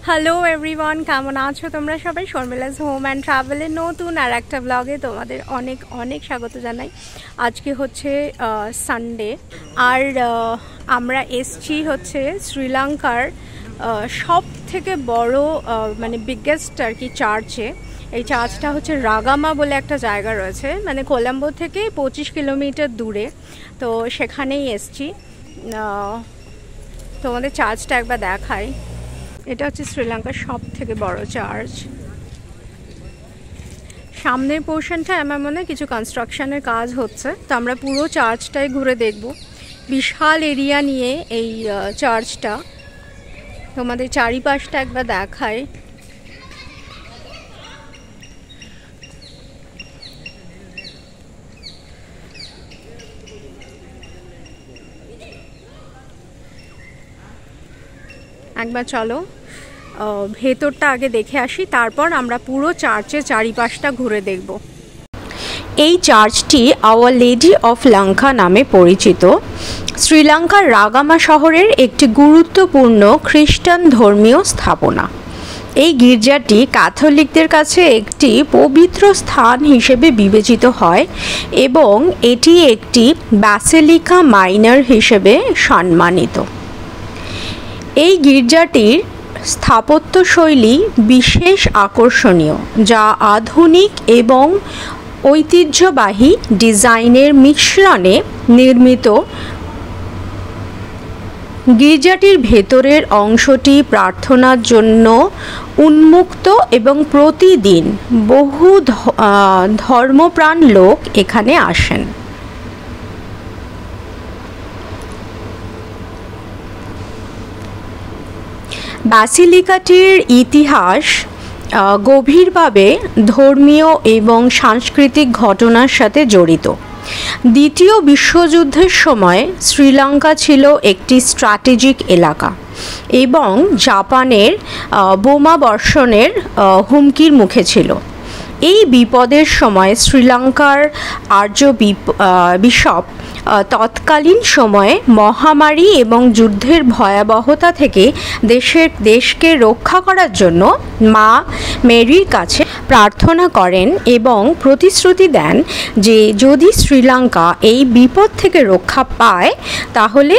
Hello everyone, কেমন আছো তোমরা সবাই? শর্মিলাস হোম অ্যান্ড ট্রাভেলের নতুন আর একটা ব্লগে তোমাদের অনেক অনেক স্বাগত জানাই। আজকে হচ্ছে সানডে, আর আমরা এসছি হচ্ছে শ্রীলঙ্কার সব থেকে বড় মানে বিগেস্ট আর কি চার্চে। এই চার্চটা হচ্ছে রাগামা বলে একটা জায়গা রয়েছে, মানে কোলাম্বো থেকে 25 কিলোমিটার দূরে। তো সেখানেই এসছি, তোমাদের চার্চটা একবার দেখাই। এটা হচ্ছে শ্রীলঙ্কার সব থেকে বড় চার্চ। সামনের পোর্শনটা আমার মনে হয় কিছু কনস্ট্রাকশনের কাজ হচ্ছে, তো আমরা পুরো চার্চটাই ঘুরে দেখব। বিশাল এরিয়া নিয়ে এই চার্চটা, তোমাদের চারিপাশটা একবার দেখায়। একবার চলো ভেতরটা আগে দেখে আসি, তারপর আমরা পুরো চার্চের চারিপাশটা ঘুরে দেখব। এই চার্চটি আওয়ার লেডি অফ লঙ্কা নামে পরিচিত। শ্রীলঙ্কার রাগামা শহরের একটি গুরুত্বপূর্ণ খ্রিস্টান ধর্মীয় স্থাপনা। এই গির্জাটি ক্যাথলিকদের কাছে একটি পবিত্র স্থান হিসেবে বিবেচিত হয় এবং এটি একটি ব্যাসিলিকা মাইনর হিসেবে সম্মানিত। এই গির্জাটির স্থাপত্যশৈলী বিশেষ আকর্ষণীয়, যা আধুনিক এবং ঐতিহ্যবাহী ডিজাইনের মিশ্রণে নির্মিত। গির্জাটির ভেতরের অংশটি প্রার্থনার জন্য উন্মুক্ত এবং প্রতিদিন বহু ধর্মপ্রাণ লোক এখানে আসেন। ব্যাসিলিকাটির ইতিহাস গভীরভাবে ধর্মীয় এবং সাংস্কৃতিক ঘটনার সাথে জড়িত। দ্বিতীয় বিশ্বযুদ্ধের সময় শ্রীলঙ্কা ছিল একটি স্ট্র্যাটেজিক এলাকা এবং জাপানের বোমাবর্ষণের হুমকির মুখে ছিল। এই বিপদের সময় শ্রীলঙ্কার আর্য বিশপ তৎকালীন সময়ে মহামারী এবং যুদ্ধের ভয়াবহতা থেকে দেশকে রক্ষা করার জন্য মা মেরির কাছে প্রার্থনা করেন এবং প্রতিশ্রুতি দেন যে যদি শ্রীলঙ্কা এই বিপদ থেকে রক্ষা পায় তাহলে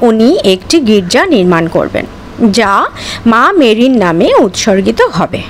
উনি একটি গির্জা নির্মাণ করবেন, যা মা মেরির নামে উৎসর্গিত হবে।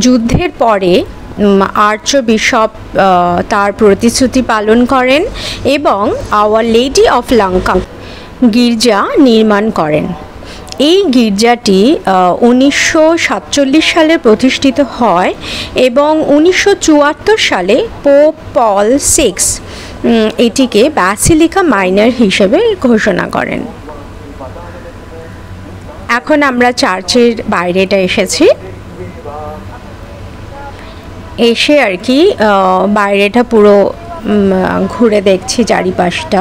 যুদ্ধের পরে আর্চ বিশপ তার প্রতিশ্রুতি পালন করেন এবং আওয়ার লেডি অফ লঙ্কা গির্জা নির্মাণ করেন। এই গির্জাটি 1947 সালে প্রতিষ্ঠিত হয় এবং 1974 সালে পোপ পল VI এটিকে ব্যাসিলিকা মাইনর হিসেবে ঘোষণা করেন। এখন আমরা চার্চের বাইরেটা এসেছি, এসে আর কি বাইরেটা পুরো ঘুরে দেখছি চারিপাশটা।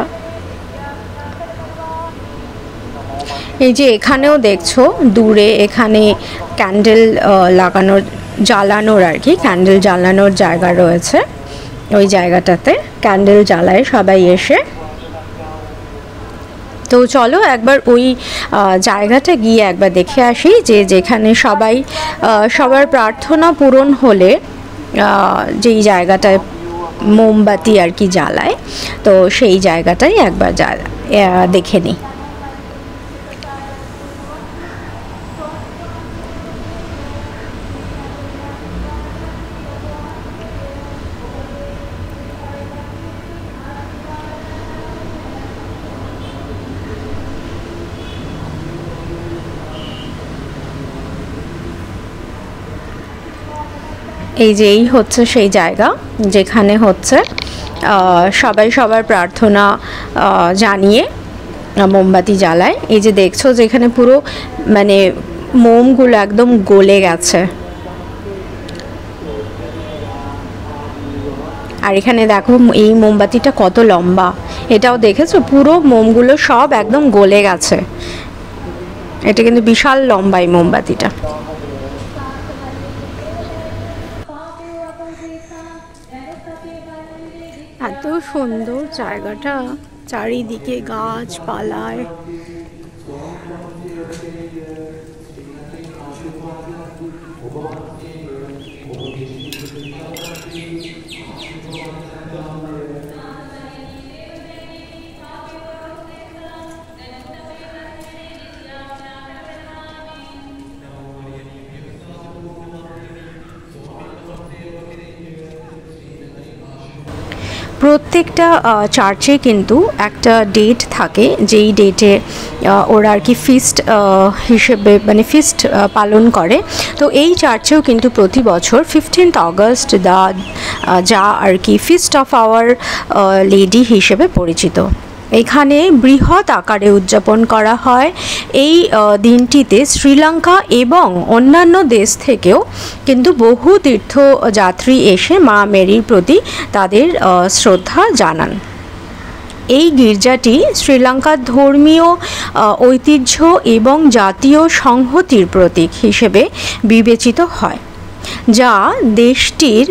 এই যে এখানেও দেখছো দূরে, এখানে ক্যান্ডেল জ্বালানোর আর কি ক্যান্ডেল জ্বালানোর জায়গা রয়েছে। ওই জায়গাটাতে ক্যান্ডেল জ্বালায় সবাই এসে। তো চলো একবার ওই জায়গাটা গিয়ে একবার দেখে আসি, যে যেখানে সবার প্রার্থনা পূরণ হলে যেই জায়গাটায় মোমবাতি আর কি জ্বালায়, তো সেই জায়গাটাই একবার দেখে নিই। এই হচ্ছে সেই জায়গা যেখানে হচ্ছে সবাই সবার প্রার্থনা জানিয়ে মোমবাতি জ্বালায়। এই যে দেখছো যে এখানে পুরো মানে মোমগুলো একদম গলে গেছে। আর এখানে দেখো এই মোমবাতিটা কত লম্বা, এটাও দেখেছো পুরো মোমগুলো সব একদম গলে গেছে। এটা কিন্তু বিশাল লম্বা এই মোমবাতিটা। এত সুন্দর জায়গাটা, চারিদিকে গাছপালায়। প্রত্যেকটা চার্চে কিন্তু একটা ডেট থাকে, যেই ডেটে ওরা আর কি ফিস্ট হিসেবে মানে ফিস্ট পালন করে। তো এই চার্চেও কিন্তু প্রতি বছর 15th অগস্ট যা আর কি ফিস্ট অফ আওয়ার লেডি হিসেবে পরিচিত। এখানে বৃহৎ আকারে উদযাপন করা হয়। এই দিনটিতে শ্রীলঙ্কা এবং অন্যান্য দেশ থেকেও কিন্তু বহু তীর্থযাত্রী এসে মা মেরির প্রতি তাদের শ্রদ্ধা জানান। এই গির্জাটি শ্রীলঙ্কার ধর্মীয় ঐতিহ্য এবং জাতীয় সংহতির প্রতীক হিসেবে বিবেচিত হয়, যা দেশটির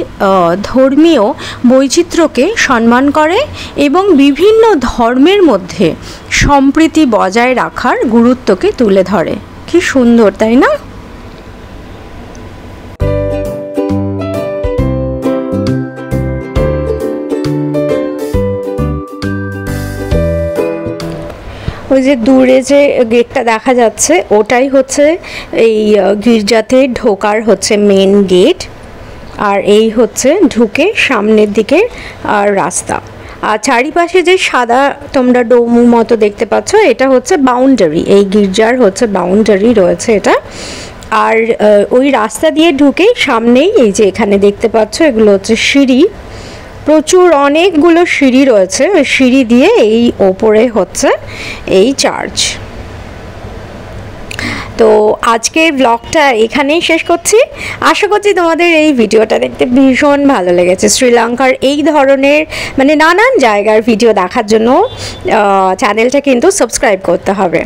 ধর্মীয় বৈচিত্র্যকে সম্মান করে এবং বিভিন্ন ধর্মের মধ্যে সম্প্রীতি বজায় রাখার গুরুত্বকে তুলে ধরে। কি সুন্দর, তাই না? ওই যে দূরে যে গেটটা দেখা যাচ্ছে ওটাই হচ্ছে এই গির্জাতে ঢোকার হচ্ছে মেন গেট, আর এই হচ্ছে ঢুকে সামনের দিকে আর রাস্তা। আর চারিপাশে যে সাদা তোমরা ডোমু মতো দেখতে পাচ্ছ এটা হচ্ছে বাউন্ডারি, এই গির্জার হচ্ছে বাউন্ডারি রয়েছে এটা। আর ওই রাস্তা দিয়ে ঢুকে সামনেই এই যে এখানে দেখতে পাচ্ছ এগুলো হচ্ছে সিঁড়ি, প্রচুর অনেকগুলো সিঁড়ি রয়েছে, ওই সিঁড়ি দিয়ে এই ওপরে হচ্ছে এই চার্চ। তো আজকের ব্লগটা এখানেই শেষ করছি। আশা করছি তোমাদের এই ভিডিওটা দেখতে ভীষণ ভালো লেগেছে। শ্রীলঙ্কার এই ধরনের মানে নানান জায়গার ভিডিও দেখার জন্য চ্যানেলটা কিন্তু সাবস্ক্রাইব করতে হবে।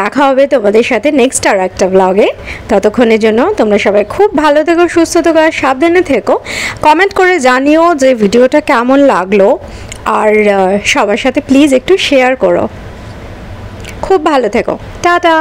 দেখা হবে তোমাদের সাথে নেক্সট আর একটা ব্লগে। ততক্ষণের জন্য তোমরা সবাই খুব ভালো থেকো, সুস্থ থেকো আর সাবধানে থেকো। কমেন্ট করে জানিও যে ভিডিওটা কেমন লাগলো, আর সবার সাথে প্লিজ একটু শেয়ার করো। খুব ভালো থেকো, টাটা।